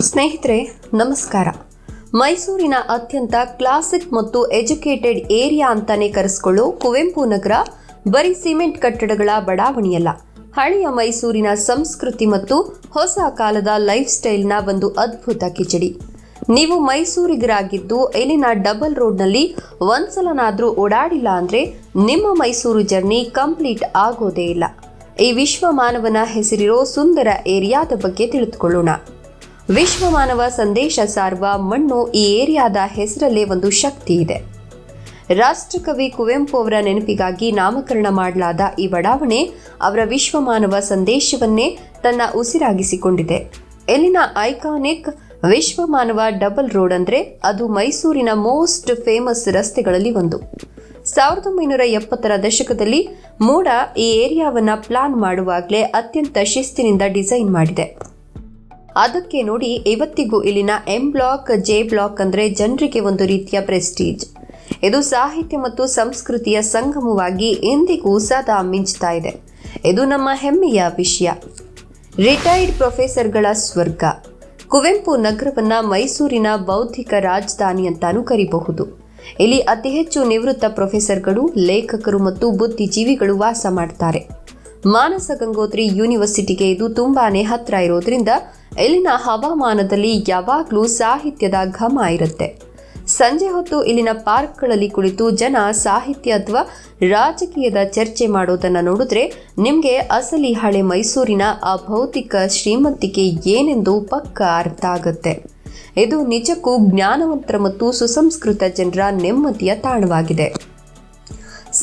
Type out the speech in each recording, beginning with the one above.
ಸ್ನೇಹಿತರೆ ನಮಸ್ಕಾರ. ಮೈಸೂರಿನ ಅತ್ಯಂತ ಕ್ಲಾಸಿಕ್ ಮತ್ತು ಎಜುಕೇಟೆಡ್ ಏರಿಯಾ ಅಂತಾನೆ ಕರೆಸಿಕೊಳ್ಳೋ ಕುವೆಂಪು ನಗರ ಬರೀ ಸಿಮೆಂಟ್ ಕಟ್ಟಡಗಳ ಬಡಾವಣೆಯಲ್ಲ, ಹಳೆಯ ಮೈಸೂರಿನ ಸಂಸ್ಕೃತಿ ಮತ್ತು ಹೊಸ ಕಾಲದ ಲೈಫ್ ಸ್ಟೈಲ್ನ ಒಂದು ಅದ್ಭುತ ಕಿಚಡಿ. ನೀವು ಮೈಸೂರಿಗರಾಗಿದ್ದು ಇಲ್ಲಿನ ಡಬಲ್ ರೋಡ್ನಲ್ಲಿ ಒಂದ್ಸಲನಾದ್ರೂ ಓಡಾಡಿಲ್ಲ ಅಂದ್ರೆ ನಿಮ್ಮ ಮೈಸೂರು ಜರ್ನಿ ಕಂಪ್ಲೀಟ್ ಆಗೋದೇ ಇಲ್ಲ. ಈ ವಿಶ್ವಮಾನವನ ಹೆಸರಿರೋ ಸುಂದರ ಏರಿಯಾದ ಬಗ್ಗೆ ತಿಳಿದುಕೊಳ್ಳೋಣ. ವಿಶ್ವಮಾನವ ಸಂದೇಶ ಸಾರುವ ಮಣ್ಣು ಈ ಏರಿಯಾದ ಹೆಸರಲ್ಲೇ ಒಂದು ಶಕ್ತಿ ಇದೆ. ರಾಷ್ಟ್ರಕವಿ ಕುವೆಂಪು ಅವರ ನೆನಪಿಗಾಗಿ ನಾಮಕರಣ ಮಾಡಲಾದ ಈ ಬಡಾವಣೆ ಅವರ ವಿಶ್ವಮಾನವ ಸಂದೇಶವನ್ನೇ ತನ್ನ ಉಸಿರಾಗಿಸಿಕೊಂಡಿದೆ. ಇಲ್ಲಿನ ಐಕಾನಿಕ್ ವಿಶ್ವಮಾನವ ಡಬಲ್ ರೋಡ್ ಅಂದ್ರೆ ಅದು ಮೈಸೂರಿನ ಮೋಸ್ಟ್ ಫೇಮಸ್ ರಸ್ತೆಗಳಲ್ಲಿ ಒಂದು. 1970ರ ದಶಕದಲ್ಲಿ ಮೂಡ ಈ ಏರಿಯಾವನ್ನ ಪ್ಲಾನ್ ಮಾಡುವಾಗಲೇ ಅತ್ಯಂತ ಶಿಸ್ತಿನಿಂದ ಡಿಸೈನ್ ಮಾಡಿದೆ. ಅದಕ್ಕೆ ನೋಡಿ ಇವತ್ತಿಗೂ ಇಲ್ಲಿನ ಎಂ ಬ್ಲಾಕ್, ಜೆ ಬ್ಲಾಕ್ ಅಂದ್ರೆ ಜನರಿಗೆ ಒಂದು ರೀತಿಯ ಪ್ರೆಸ್ಟೀಜ್. ಇದು ಸಾಹಿತ್ಯ ಮತ್ತು ಸಂಸ್ಕೃತಿಯ ಸಂಗಮವಾಗಿ ಎಂದಿಗೂ ಸದಾ ಮಿಂಚ್ತಾ ಇದೆ. ಇದು ನಮ್ಮ ಹೆಮ್ಮೆಯ ವಿಷಯ. ರಿಟೈರ್ಡ್ ಪ್ರೊಫೆಸರ್ಗಳ ಸ್ವರ್ಗ ಕುವೆಂಪು ನಗರವನ್ನ ಮೈಸೂರಿನ ಬೌದ್ಧಿಕ ರಾಜಧಾನಿ ಅಂತಾನೂ ಕರೀಬಹುದು. ಇಲ್ಲಿ ಅತಿ ಹೆಚ್ಚು ನಿವೃತ್ತ ಪ್ರೊಫೆಸರ್ಗಳು, ಲೇಖಕರು ಮತ್ತು ಬುದ್ಧಿಜೀವಿಗಳು ವಾಸ ಮಾಡ್ತಾರೆ. ಮಾನಸ ಗಂಗೋತ್ರಿ ಯೂನಿವರ್ಸಿಟಿಗೆ ಇದು ತುಂಬಾನೇ ಹತ್ರ ಇರೋದ್ರಿಂದ ಇಲ್ಲಿನ ಹವಾಮಾನದಲ್ಲಿ ಯಾವಾಗಲೂ ಸಾಹಿತ್ಯದ ಘಮ ಇರುತ್ತೆ. ಸಂಜೆ ಹೊತ್ತು ಇಲ್ಲಿನ ಪಾರ್ಕ್ಗಳಲ್ಲಿ ಕುಳಿತು ಜನ ಸಾಹಿತ್ಯ ಅಥವಾ ರಾಜಕೀಯದ ಚರ್ಚೆ ಮಾಡೋದನ್ನ ನೋಡಿದ್ರೆ ನಿಮಗೆ ಅಸಲಿ ಹಳೆ ಮೈಸೂರಿನ ಆ ಭೌತಿಕ ಶ್ರೀಮಂತಿಕೆ ಏನೆಂದು ಪಕ್ಕ ಅರ್ಥ ಆಗುತ್ತೆ. ಇದು ನಿಜಕ್ಕೂ ಜ್ಞಾನವಂತರ ಮತ್ತು ಸುಸಂಸ್ಕೃತ ಜನರ ನೆಮ್ಮದಿಯ ತಾಣವಾಗಿದೆ.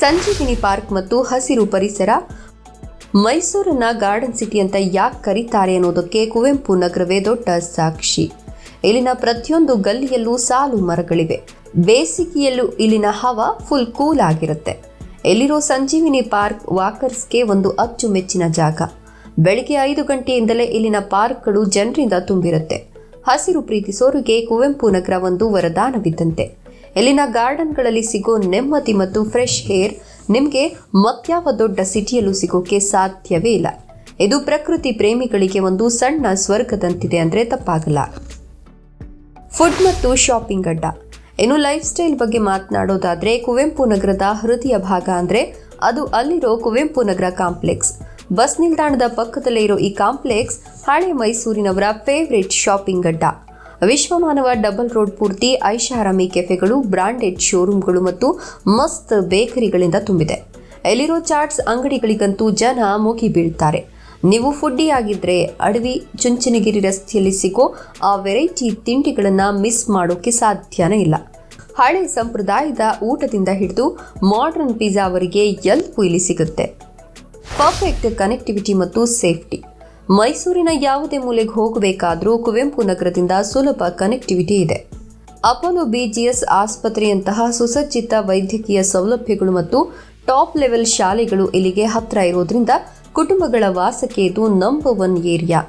ಸಂಜೀವಿನಿ ಪಾರ್ಕ್ ಮತ್ತು ಹಸಿರು ಪರಿಸರ ಮೈಸೂರನ್ನ ಗಾರ್ಡನ್ ಸಿಟಿ ಅಂತ ಯಾಕೆ ಕರೀತಾರೆ ಅನ್ನೋದಕ್ಕೆ ಕುವೆಂಪು ನಗರವೇ ದೊಡ್ಡ ಸಾಕ್ಷಿ. ಇಲ್ಲಿನ ಪ್ರತಿಯೊಂದು ಗಲ್ಲಿಯಲ್ಲೂ ಸಾಲು ಮರಗಳಿವೆ. ಬೇಸಿಗೆಯಲ್ಲೂ ಇಲ್ಲಿನ ಹವಾ ಫುಲ್ ಕೂಲ್ ಆಗಿರುತ್ತೆ. ಇಲ್ಲಿರೋ ಸಂಜೀವಿನಿ ಪಾರ್ಕ್ ವಾಕರ್ಸ್ಗೆ ಒಂದು ಅಚ್ಚುಮೆಚ್ಚಿನ ಜಾಗ. ಬೆಳಿಗ್ಗೆ 5 ಗಂಟೆಯಿಂದಲೇ ಇಲ್ಲಿನ ಪಾರ್ಕ್ಗಳು ಜನರಿಂದ ತುಂಬಿರುತ್ತೆ. ಹಸಿರು ಪ್ರೀತಿಸೋರಿಗೆ ಕುವೆಂಪು ನಗರ ಒಂದು ವರದಾನವಿದ್ದಂತೆ. ಇಲ್ಲಿನ ಗಾರ್ಡನ್ಗಳಲ್ಲಿ ಸಿಗೋ ನೆಮ್ಮದಿ ಮತ್ತು ಫ್ರೆಶ್ ಏರ್ ನಿಮಗೆ ಮತ್ಯಾವ ದೊಡ್ಡ ಸಿಟಿಯಲ್ಲೂ ಸಿಗೋಕೆ ಸಾಧ್ಯವೇ ಇಲ್ಲ. ಇದು ಪ್ರಕೃತಿ ಪ್ರೇಮಿಗಳಿಗೆ ಒಂದು ಸಣ್ಣ ಸ್ವರ್ಗದಂತಿದೆ ಅಂದ್ರೆ ತಪ್ಪಾಗಲ್ಲ. ಫುಡ್ ಮತ್ತು ಶಾಪಿಂಗ್ ಅಡ್ಡ. ಇನ್ನು ಲೈಫ್ ಸ್ಟೈಲ್ ಬಗ್ಗೆ ಮಾತನಾಡೋದಾದ್ರೆ ಕುವೆಂಪು ನಗರದ ಹೃದಯ ಭಾಗ ಅಂದ್ರೆ ಅದು ಅಲ್ಲಿರೋ ಕುವೆಂಪು ನಗರ ಕಾಂಪ್ಲೆಕ್ಸ್. ಬಸ್ ನಿಲ್ದಾಣದ ಪಕ್ಕದಲ್ಲೇ ಇರೋ ಈ ಕಾಂಪ್ಲೆಕ್ಸ್ ಹಳೆ ಮೈಸೂರಿನವರ ಫೇವ್ರೇಟ್ ಶಾಪಿಂಗ್ ಅಡ್ಡ. ವಿಶ್ವಮಾನವ ಡಬಲ್ ರೋಡ್ ಪೂರ್ತಿ ಐಷಾರಾಮಿ ಕೆಫೆಗಳು, ಬ್ರಾಂಡೆಡ್ ಶೋರೂಮ್ಗಳು ಮತ್ತು ಮಸ್ತ್ ಬೇಕರಿಗಳಿಂದ ತುಂಬಿದೆ. ಎಲ್ಲಿರೋ ಚಾಟ್ಸ್ ಅಂಗಡಿಗಳಿಗಂತೂ ಜನ ಮುಗಿ ಬೀಳ್ತಾರೆ. ನೀವು ಫುಡ್ಡಿ ಆಗಿದ್ರೆ ಅಡವಿ ಚುಂಚನಗಿರಿ ರಸ್ತೆಯಲ್ಲಿ ಸಿಗೋ ಆ ವೆರೈಟಿ ತಿಂಡಿಗಳನ್ನ ಮಿಸ್ ಮಾಡೋಕೆ ಸಾಧ್ಯನೇ ಇಲ್ಲ. ಹಳೆ ಸಂಪ್ರದಾಯದ ಊಟದಿಂದ ಹಿಡಿದು ಮಾಡರ್ನ್ ಪಿಜ್ಜಾವರೆಗೆ ಎಲ್ಲವೂ ಇಲ್ಲಿ ಸಿಗುತ್ತೆ. ಪರ್ಫೆಕ್ಟ್ ಕನೆಕ್ಟಿವಿಟಿ ಮತ್ತು ಸೇಫ್ಟಿ. ಮೈಸೂರಿನ ಯಾವುದೇ ಮೂಲೆಗೆ ಹೋಗಬೇಕಾದ್ರೂ ಕುವೆಂಪು ನಗರದಿಂದ ಸುಲಭ ಕನೆಕ್ಟಿವಿಟಿ ಇದೆ. ಅಪೋಲೋ BGS ಆಸ್ಪತ್ರೆಯಂತಹ ಸುಸಜ್ಜಿತ ವೈದ್ಯಕೀಯ ಸೌಲಭ್ಯಗಳು ಮತ್ತು ಟಾಪ್ ಲೆವೆಲ್ ಶಾಲೆಗಳು ಇಲ್ಲಿಗೆ ಹತ್ರ ಇರೋದ್ರಿಂದ ಕುಟುಂಬಗಳ ವಾಸಕ್ಕೆ ಇದು ನಂಬರ್ 1 ಏರಿಯಾ.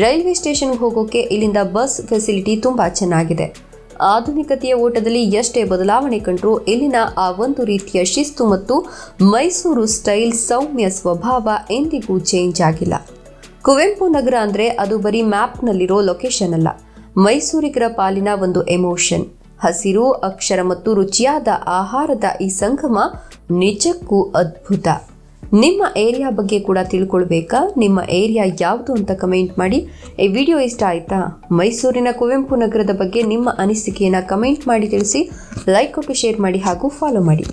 ರೈಲ್ವೆ ಸ್ಟೇಷನ್ಗೆ ಹೋಗೋಕೆ ಇಲ್ಲಿಂದ ಬಸ್ ಫೆಸಿಲಿಟಿ ತುಂಬಾ ಚೆನ್ನಾಗಿದೆ. ಆಧುನಿಕತೆಯ ಓಟದಲ್ಲಿ ಎಷ್ಟೇ ಬದಲಾವಣೆ ಕಂಡ್ರೂ ಇಲ್ಲಿನ ಆ ಒಂದು ರೀತಿಯ ಶಿಸ್ತು ಮತ್ತು ಮೈಸೂರು ಸ್ಟೈಲ್ ಸೌಮ್ಯ ಸ್ವಭಾವ ಎಂದಿಗೂ ಚೇಂಜ್ ಆಗಿಲ್ಲ. ಕುವೆಂಪು ನಗರ ಅಂದ್ರೆ ಅದು ಬರೀ ಮ್ಯಾಪ್ನಲ್ಲಿರೋ ಲೊಕೇಶನ್ ಅಲ್ಲ, ಮೈಸೂರಿಗರ ಪಾಲಿನ ಒಂದು ಎಮೋಷನ್. ಹಸಿರು, ಅಕ್ಷರ ಮತ್ತು ರುಚಿಯಾದ ಆಹಾರದ ಈ ಸಂಗಮ ನಿಜಕ್ಕೂ ಅದ್ಭುತ. ನಿಮ್ಮ ಏರಿಯಾ ಬಗ್ಗೆ ಕೂಡ ತಿಳ್ಕೊಳ್ಬೇಕಾ? ನಿಮ್ಮ ಏರಿಯಾ ಯಾವುದು ಅಂತ ಕಮೆಂಟ್ ಮಾಡಿ. ಈ ವಿಡಿಯೋ ಇಷ್ಟ ಆಯ್ತಾ? ಮೈಸೂರಿನ ಕುವೆಂಪು ನಗರದ ಬಗ್ಗೆ ನಿಮ್ಮ ಅನಿಸಿಕೆಯನ್ನು ಕಮೆಂಟ್ ಮಾಡಿ ತಿಳಿಸಿ. ಲೈಕ್ ಕೊಟ್ಟು ಶೇರ್ ಮಾಡಿ ಹಾಗೂ ಫಾಲೋ ಮಾಡಿ.